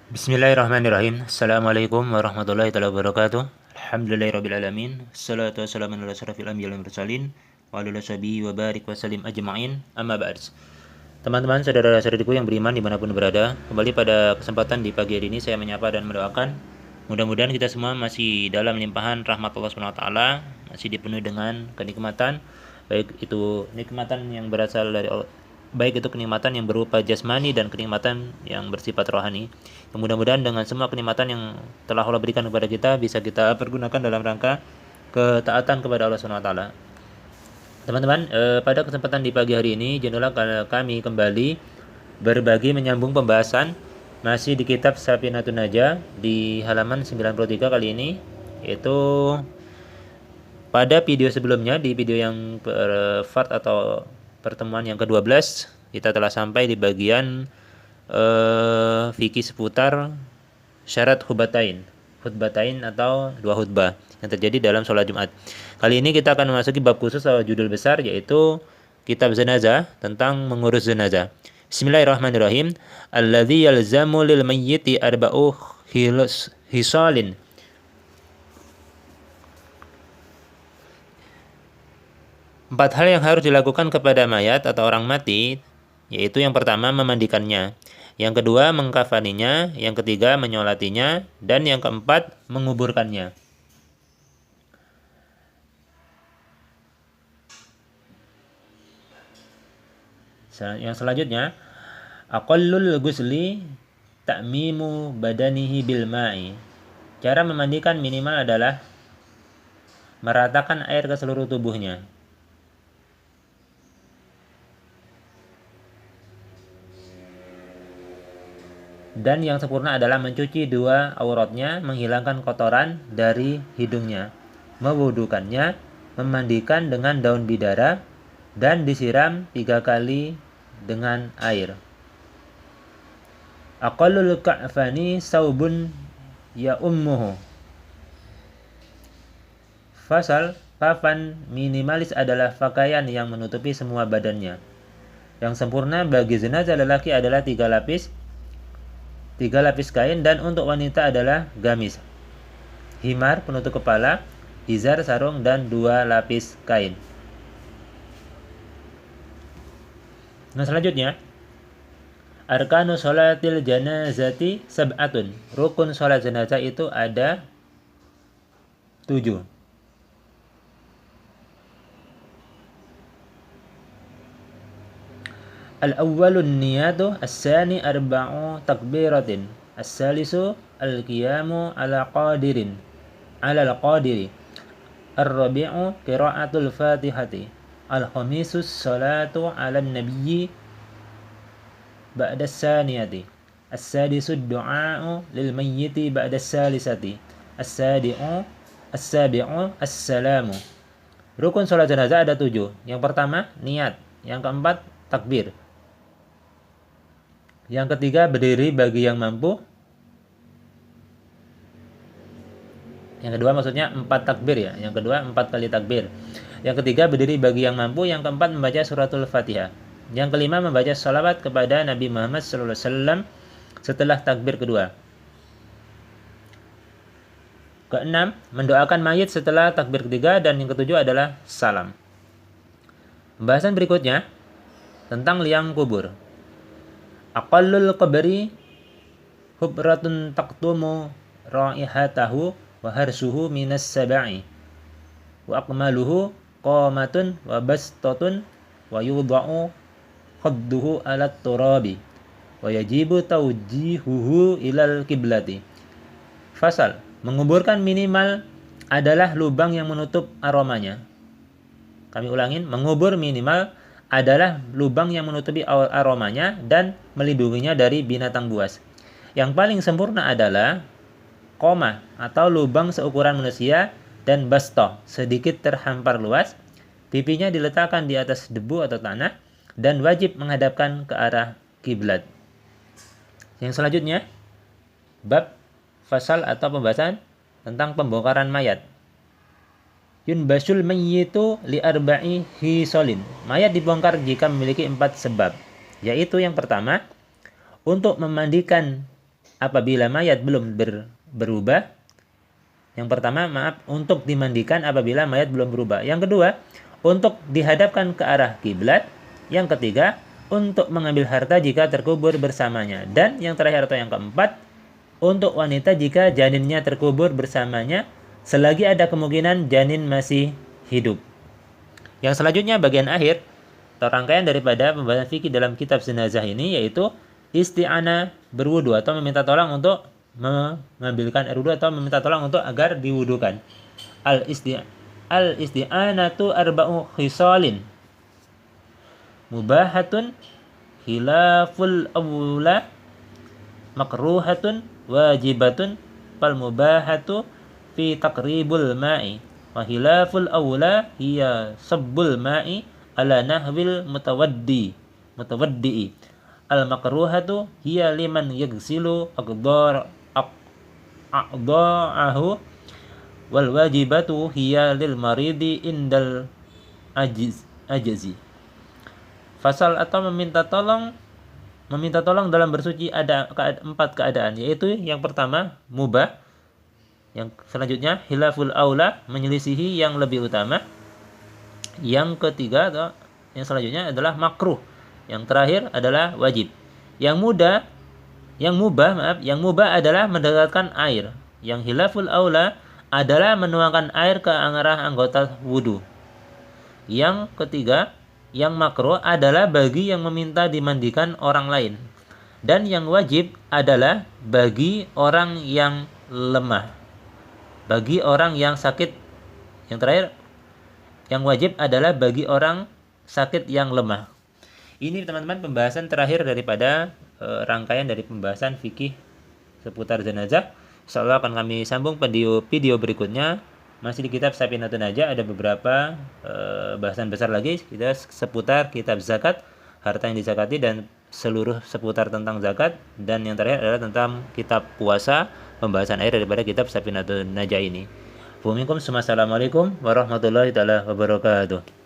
Bismillahirrahmanirrahim. Assalamualaikum warahmatullahi wabarakatuh. Alhamdulillahirrabbilalamin. Assalatu wassalamu ala asyrafil anbiya'i wal mursalin wa ala sahbihi wa barik wa salim ajma'in. Amma ba'd. Teman-teman, saudara-saudariku yang beriman dimanapun berada, kembali pada kesempatan di pagi hari ini saya menyapa dan mendoakan mudah-mudahan kita semua masih dalam limpahan rahmat Allah Subhanahu wa taala, masih dipenuhi dengan kenikmatan, baik itu nikmatan yang berasal dari Allah, baik itu kenikmatan yang berupa jasmani dan kenikmatan yang bersifat rohani. Mudah-mudahan dengan semua kenikmatan yang telah Allah berikan kepada kita bisa kita pergunakan dalam rangka ketaatan kepada Allah Subhanahu wa taala. Teman-teman, pada kesempatan di pagi hari ini jenuhlah kami kembali berbagi menyambung pembahasan masih di kitab Safinatun Najah di halaman 93 kali ini, yaitu pada video sebelumnya, di video yang part atau pertemuan yang ke-12, kita telah sampai di bagian fikih seputar syarat khutbatain atau dua khutbah yang terjadi dalam sholat Jumat. Kali ini kita akan memasuki bab khusus atau judul besar, yaitu kitab jenazah, tentang mengurus jenazah. Bismillahirrahmanirrahim. Alladzi yalzamu lil mayyiti arba'u hisalin. Empat hal yang harus dilakukan kepada mayat atau orang mati, yaitu yang pertama memandikannya, yang kedua mengkafaninya, yang ketiga menyolatinya, dan yang keempat menguburkannya. Yang selanjutnya, aqallul ghusli ta'mimu badanihi bil ma'i. Cara memandikan minimal adalah meratakan air ke seluruh tubuhnya. Dan yang sempurna adalah mencuci dua auratnya, menghilangkan kotoran dari hidungnya, mewudukannya, memandikan dengan daun bidara, dan disiram 3 kali dengan air. Aqallul ka'fani saubun ya ummuhu. Fasal, kafan minimalis adalah pakaian yang menutupi semua badannya. Yang sempurna bagi jenazah lelaki adalah 3 lapis kain, dan untuk wanita adalah gamis, himar penutup kepala, izar sarung, dan 2 lapis kain. Nah, selanjutnya, arkanu sholatil janazati sab'atun. Rukun sholat jenazah itu ada 7. Al-awwalun niyatu, as-sani arba'u takbiratin, as-salisu al-qiyamu ala al-qadiri, ar-rabi'u qira'atul fatihati, al-khamisus salatu ala nabiyyi ba'da as-saniyati, as-sadisu du'a'u lil mayyiti ba'da as-salisati, as-sabi'u as-salamu. Rukun salat jenazah ada 7. Yang pertama niat, yang keempat takbir, yang ketiga berdiri bagi yang mampu, yang kedua maksudnya 4 takbir ya, yang kedua 4 kali takbir, yang ketiga berdiri bagi yang mampu, yang keempat membaca suratul Fatihah, yang kelima membaca salawat kepada Nabi Muhammad SAW setelah takbir kedua, keenam mendoakan mayit setelah takbir ketiga, dan yang ketujuh adalah salam. Pembahasan berikutnya tentang liang kubur. Aqallul qabri hubratun taqtumu raihatahu wa harsuhu minas sab'i wa akmaluhu qamatun wa bastatun wa yudha'u khadduhu ala turabi wa yajibu tawjihuhu ilal kiblati. Fasal, menguburkan minimal adalah lubang yang menutup aromanya. Kami ulangin, mengubur minimal adalah lubang yang menutupi aromanya dan melindunginya dari binatang buas. Yang paling sempurna adalah koma atau lubang seukuran manusia, dan basto sedikit terhampar luas. Pipinya diletakkan di atas debu atau tanah dan wajib menghadapkan ke arah kiblat. Yang selanjutnya, bab fasal atau pembahasan tentang pembongkaran mayat. Yunbasul mayyitu li arba'i hisolin. Mayat dibongkar jika memiliki 4 sebab, yaitu yang pertama, untuk memandikan apabila mayat belum berubah. Yang pertama, untuk dimandikan apabila mayat belum berubah. Yang kedua, untuk dihadapkan ke arah kiblat. Yang ketiga, untuk mengambil harta jika terkubur bersamanya. Dan yang terakhir atau yang keempat, untuk wanita jika janinnya terkubur bersamanya selagi ada kemungkinan janin masih hidup. Yang selanjutnya bagian akhir atau rangkaian daripada pembahasan fikih dalam kitab jenazah ini yaitu isti'anah berwudu atau meminta tolong untuk mengambilkan air wudu atau meminta tolong untuk agar diwudukan. Al-isti'anatu arba'u khisalin. Mubahatun, khilaful awla, makruhatun, wajibatun, fal mubahatu fi taqribul ma'i, wa khilaful awla hiya sabbul ma'i ala nahwil mutawaddi. Al makruhatu hiya liman yaghsilu a'dha'ahu wal wajibatu hiya lil maridi indal ajzi. Fasal atau meminta tolong dalam bersuci ada 4 keadaan, yaitu yang pertama mubah, yang selanjutnya hilaful aula, menyelisihi yang lebih utama, yang ketiga atau yang selanjutnya adalah makruh, yang terakhir adalah wajib. Yang mubah adalah mendekatkan air. Yang hilaful aula adalah menuangkan air ke arah anggota wudu. Yang ketiga, yang makruh adalah bagi yang meminta dimandikan orang lain. Dan yang wajib adalah bagi orang yang lemah, bagi orang yang sakit. Yang terakhir, yang wajib adalah bagi orang sakit yang lemah. Ini teman-teman pembahasan terakhir daripada rangkaian dari pembahasan fikih seputar jenazah. Insyaallah akan kami sambung video berikutnya. Masih di kitab Safinatun Najah ada beberapa bahasan besar lagi kita seputar kitab zakat, harta yang dizakati dan seluruh seputar tentang zakat, dan yang terakhir adalah tentang kitab puasa, pembahasan akhir daripada kitab Safinatun Najah ini. Assalamualaikum warahmatullahi wabarakatuh.